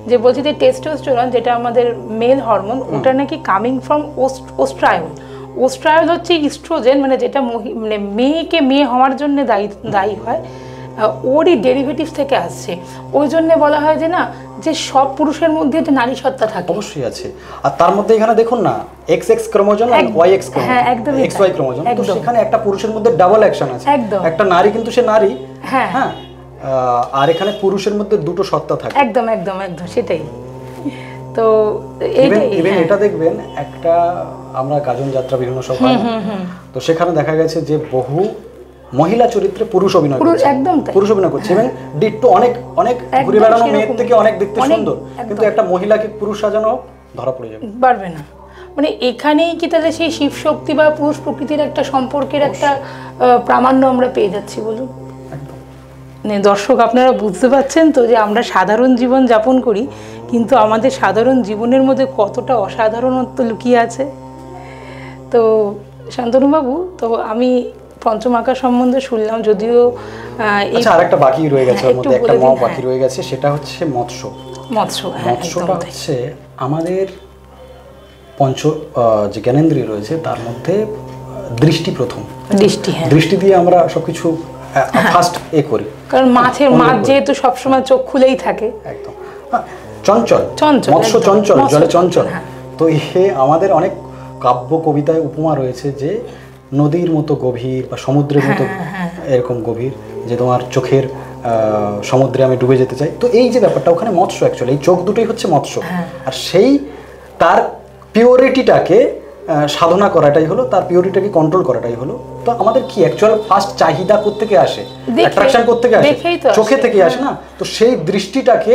Speaker 1: যে বলছি যে টেস্টোস্টেরন যেটা আমাদের মেল হরমোন, ওটা নাকি কামিং ফ্রম ওস্ট্রায়ল। ওস্ট্রায়ল হচ্ছে ইস্ট্রোজেন, মানে যেটা মানে মেয়েকে মেয়ে হওয়ার জন্য দায়ী হয়, ওরই ডেরিভেটিভ থেকে আসছে। ওই জন্য বলা হয় যে না, যে সব পুরুষের মধ্যে একটা নারী সত্তা থাকে,
Speaker 2: অবশ্যই আছে। আর তার মধ্যে এখানে দেখুন না, XX ক্রোমোজোম আর YX ক্রোমোজোম,
Speaker 1: হ্যাঁ একদম,
Speaker 2: XY ক্রোমোজোম, তো সেখানে একটা পুরুষের মধ্যে ডাবল অ্যাকশন আছে, একটা নারী কিন্তু সে নারী, হ্যাঁ, আর এখানে পুরুষের মধ্যে দুটো সত্তা থাকে,
Speaker 1: একদম একদম একদম সেটাই। তো
Speaker 2: ইভেন এটা দেখবেন, একটা আমরা গাজন যাত্রা বিভিন্ন সব, তো সেখানে দেখা গেছে যে বহু মহিলা চরিত্রে পুরুষ অভিনয় করছে,
Speaker 1: একদম
Speaker 2: পুরুষ অভিনয় করছে, এবং ডিট্টো অনেক ঘুরে বেড়ানো মেয়ের থেকে অনেক দেখতে সুন্দর, কিন্তু একটা মহিলাকে পুরুষ সাজানো ধরা পড়ে যাবে,
Speaker 1: পারবে না। মানে এখানেই কি তাহলে সেই শিব শক্তি বা পুরুষ প্রকৃতির একটা সম্পর্কের একটা প্রামাণ্য আমরা পেয়ে যাচ্ছি, বলুন? মানে দর্শক, আপনারা বুঝতে পারছেন তো যে আমরা সাধারণ জীবন যাপন করি, কিন্তু আমাদের সাধারণ জীবনের মধ্যে কতটা অসাধারণত্ব লুকিয়ে আছে। তো শান্তনুবাবু, তো আমি পঞ্চমাকার সম্বন্ধে শুনলাম, যদিও
Speaker 2: আরেকটা বাকি রয়ে গেছে, ওর মধ্যে একটা বাকি রয়ে গেছে, সেটা হচ্ছে মৎস্য। মৎস্যটা হচ্ছে আমাদের যে জ্ঞানেন্দ্রিয় রয়েছে তার মধ্যে দৃষ্টি প্রথম, দৃষ্টি দিয়ে আমরা সবকিছু ফার্স্ট করি,
Speaker 1: কারণ মাছ যেহেতু সবসময় চোখ খুলেই থাকে,
Speaker 2: একদম চঞ্চল, মৎস্য চঞ্চল, জলে চঞ্চল। তো আমাদের অনেক কাব্য কবিতায় উপমা রয়েছে যে নদীর মতো গভীর বা সমুদ্রের মতো এরকম গভীর, যে তোমার চোখের সমুদ্রে আমি ডুবে যেতে চাই। তো এই যে ব্যাপারটা ওখানে মৎস্য, অ্যাকচুয়ালি এই চোখ দুটোই হচ্ছে মৎস্য। আর সেই তার পিওরিটিটাকে সাধনা করাটাই হলো, তার পিওরিটিটাকে কন্ট্রোল করাটাই হলো। তো আমাদের কি অ্যাকচুয়াল ফার্স্ট চাহিদা কোত্থেকে আসে? অ্যাট্রাকশন কোত্থেকে আসে? চোখে থেকে আসে না? তো সেই দৃষ্টিটাকে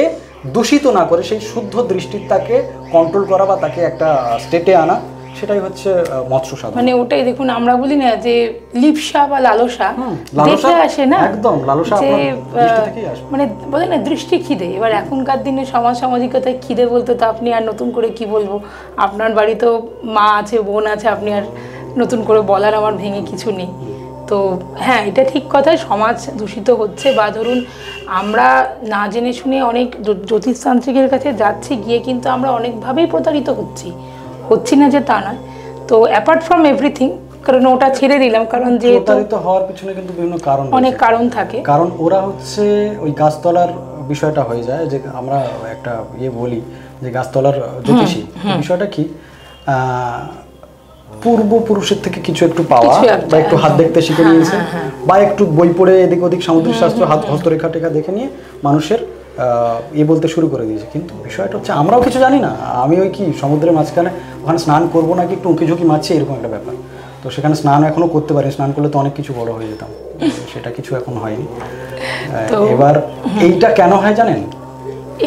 Speaker 2: দূষিত না করে সেই শুদ্ধ দৃষ্টিটাকে কন্ট্রোল করা বা তাকে একটা স্টেটে আনা, সেটাই হচ্ছে মৎস্য সাধনা।
Speaker 1: মানে ওটাই দেখুন, আমরা বলি না যে লিপ্সা বা লালসা দেখে আসে না,
Speaker 2: একদম লালসা আপনার দৃষ্টি থেকেই আসে।
Speaker 1: মানে বলে না দৃষ্টি খিদে। এবার এখনকার দিনে সমাজ সামাজিকতায় খিদে বলতে তো আপনি আর নতুন করে কি বলবো, আপনার বাড়িতেও মা আছে, বোন আছে, আপনি আর নতুন করে বলার আমার ভেঙে কিছু নেই। তো হ্যাঁ, এটা ঠিক কথা, সমাজ দূষিত হচ্ছে। বা ধরুন আমরা না জেনে শুনে অনেক জ্যোতিষতান্ত্রিকের কাছে যাচ্ছি, গিয়ে কিন্তু আমরা অনেকভাবেই প্রতারিত হচ্ছি না যে তা নয়। তো অ্যাপার্ট ফ্রম এভরিথিং, কারণ ওটা ছেড়ে দিলাম, কারণ যেহেতু
Speaker 2: প্রতারিত হওয়ার পিছনে কিন্তু বিভিন্ন কারণ,
Speaker 1: অনেক কারণ থাকে।
Speaker 2: কারণ ওরা হচ্ছে ওই গাছতলার বিষয়টা হয়ে যায়, যে আমরা একটা বলি যে গাছতলার জ্যোতিষী, বিষয়টা কি পূর্বপুরুষের থেকে কিছু একটু পাওয়া, বা একটু হাত দেখতে শিখে নিয়েছে, বা একটু বই পড়ে এদিক ওদিক সামুদ্রিক শাস্ত্র হস্তরেখা টেখা দেখে নিয়ে মানুষের বলতে শুরু করে দিয়েছে। কিন্তু বিষয়টা হচ্ছে আমরাও কিছু জানি না। আমি ওই কি সমুদ্রের মাঝখানে ওখানে স্নান করবো নাকি একটু উঁকি ঝুঁকি মারছি, এরকম একটা ব্যাপার। তো সেখানে স্নান এখনো করতে পারি, স্নান করলে তো অনেক কিছু বড় হয়ে যেতাম, সেটা কিছু এখন হয়নি। এবার এইটা কেন হয় জানেন?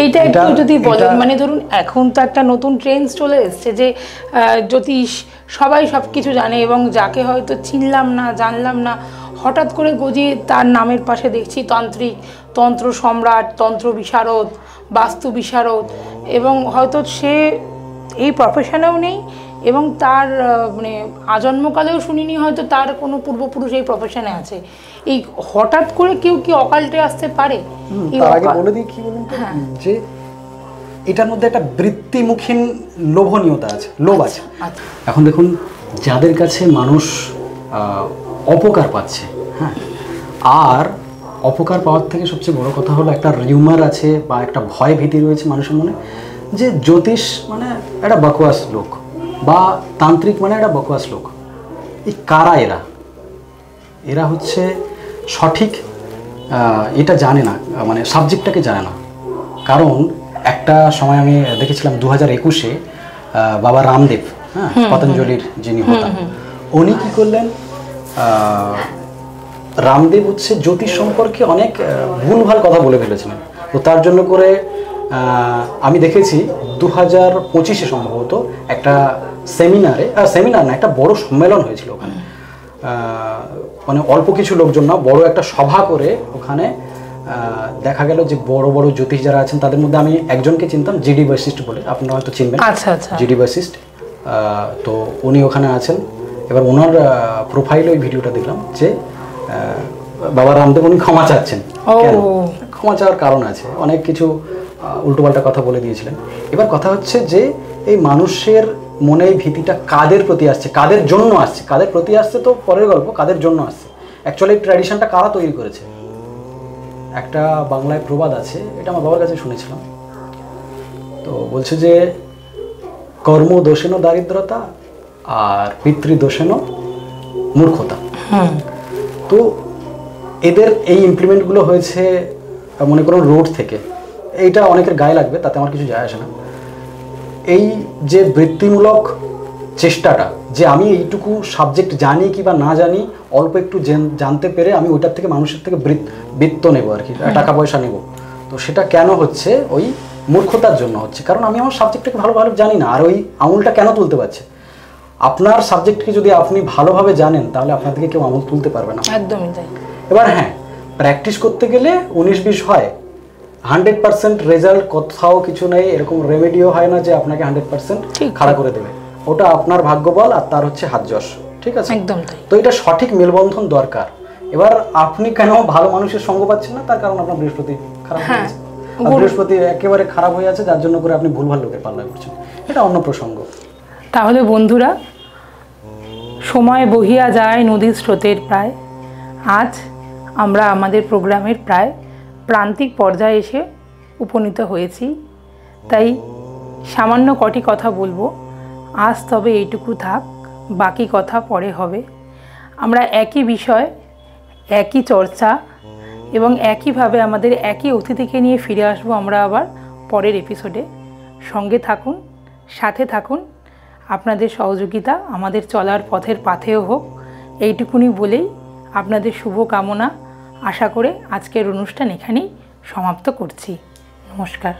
Speaker 1: এইটা একটু যদি বলেন, মানে ধরুন এখন তো একটা নতুন ট্রেন্ড চলে এসছে যে জ্যোতিষ সবাই সব কিছু জানে, এবং যাকে হয়তো চিনলাম না, জানলাম না, হঠাৎ করে গজিয়ে তার নামের পাশে দেখছি তান্ত্রিক, তন্ত্র সম্রাট, তন্ত্র বিশারদ, বাস্তু বিশারদ, এবং হয়তো সে এই প্রফেশনেও নেই, এবং তার মানে আজন্মকালেও শুনিনি হয়তো তার কোনো পূর্বপুরুষ এই প্রফেশনে আছে। এই হঠাৎ করে কেউ কি অকাল্টে আসতে পারে?
Speaker 2: তার আগে বলে দিই কি বলুন তো, যে এটার মধ্যে একটা বৃত্তিমুখী লোভনীয়তা আছে, লোভ আছে। এখন দেখুন, যাদের কাছে মানুষ অপকার পাচ্ছে, হ্যাঁ, আর অপকার পাওয়ার থেকে সবচেয়ে বড় কথা হলো একটা রিউমার আছে বা একটা ভয় ভীতি রয়েছে মানুষের মনে, যে জ্যোতিষ মানে একটা বকওয়াস লোক বা তান্ত্রিক মানে একটা বকওয়াস লোক। এই কারা এরা হচ্ছে সঠিক এটা জানে না, মানে সাবজেক্টটাকে জানে না। কারণ একটা সময় আমি দেখেছিলাম 2021-এ বাবা রামদেব, হ্যাঁ, পতঞ্জলির যিনি হতেন, উনি কি করলেন, রামদেব হচ্ছে জ্যোতিষ সম্পর্কে অনেক ভুলভাল কথা বলে ফেলেছিলেন। তো তার জন্য করে আমি দেখেছি 2025-এ সম্ভবত একটা সেমিনার না, একটা বড় সম্মেলন হয়েছিল ওখানে। মানে অল্প কিছু লোকজন না, বড় একটা সভা করে ওখানে দেখা গেল যে বড় বড় জ্যোতিষ যারা আছেন তাদের মধ্যে আমি একজনকে চিনতাম, জিডি বৈশিষ্ট বলে, আপনারা হয়তো চিনবেন।
Speaker 1: আচ্ছা,
Speaker 2: জিডি বৈশিষ্ট, তো উনি ওখানে আছেন। এবার ওনার প্রোফাইলে ওই ভিডিওটা দেখলাম যে বাবা রামদেব উনি ক্ষমা চাচ্ছেন। কেন ক্ষমা চাওয়ার কারণ আছে, অনেক কিছু উল্টোপাল্টা কথা বলে দিয়েছিলেন। এবার কথা হচ্ছে যে এই মানুষের মনে ভীতিটা কাদের প্রতি আসছে, কাদের জন্য আসছে, কাদের প্রতি আসছে তো পরের গল্প, কাদের জন্য আসছে। অ্যাকচুয়ালি এই ট্র্যাডিশনটা কারা তৈরি করেছে? একটা বাংলায় প্রবাদ আছে, এটা আমার বাবার কাছে শুনেছিলাম। তো বলছে যে কর্ম দোষেন দারিদ্রতা আর পিতৃদোষেন মূর্খতা। তো এদের এই ইমপ্লিমেন্টগুলো হয়েছে মনে করুন রোড থেকে। এইটা অনেকের গায়ে লাগবে, তাতে আমার কিছু যায় আসে না। এই যে বৃত্তিমূলক চেষ্টাটা, যে আমি এইটুকু সাবজেক্ট জানি কি বা না জানি, অল্প একটু জানতে পেরে আমি ওইটার থেকে মানুষের থেকে বৃত্ত নেব আর কি, টাকা পয়সা নেব, তো সেটা কেন হচ্ছে? ওই মূর্খতার জন্য হচ্ছে। কারণ আমি আমার সাবজেক্টটাকে ভালোভাবে জানি না, আর ওই আঙুলটা কেন তুলতে পারছে? আপনার সাবজেক্টকে যদি আপনি ভালোভাবে জানেন তাহলে আপনার থেকে কেউ আঙুল তুলতে পারবে না।
Speaker 1: একদমই তাই।
Speaker 2: এবার হ্যাঁ, প্র্যাকটিস করতে গেলে 19-20 হয়, 100% রেজাল্ট কোথাও কিছু নেই, এরকম রেমেডিও হয় না যে আপনাকে 100% খাড়া করে দেবে। ওটা আপনার ভাগ্য বল আর তার হচ্ছে হাত যশ, ঠিক আছে?
Speaker 1: একদম তাই।
Speaker 2: তো এটা সঠিক মেলবন্ধন দরকার। এবার আপনি কেন ভালো মানুষের সঙ্গ পাচ্ছেন না? তার কারণ আপনার বৃহস্পতি খারাপ হয়ে আছে, বৃহস্পতি একেবারে খারাপ হয়ে আছে, যার জন্য করে আপনি ভুলভাল লোকের পাল্লায় পড়ছেন। এটা অন্য প্রসঙ্গ।
Speaker 1: তাহলে বন্ধুরা, সময় বহিয়া যায় নদীর স্রোতের প্রায়। আজ আমরা আমাদের প্রোগ্রামের প্রায় প্রান্তিক পর্যায়ে এসে উপনীত হয়েছি, তাই সামান্য কটি কথা বলবো। আজ তবে এইটুকু থাক, বাকি কথা পরে হবে। আমরা একই বিষয়, একই চর্চা, এবং একইভাবে আমাদের একই অতিথিকে নিয়ে ফিরে আসবো আমরা আবার পরের এপিসোডে। সঙ্গে থাকুন, সাথে থাকুন। আপনাদের সহযোগিতা আমাদের চলার পথের পাথেয় হোক, এইটুকুনি বলেই আপনাদের শুভ কামনা আশা করে আজকের অনুষ্ঠান এখানেই সমাপ্ত করছি। নমস্কার।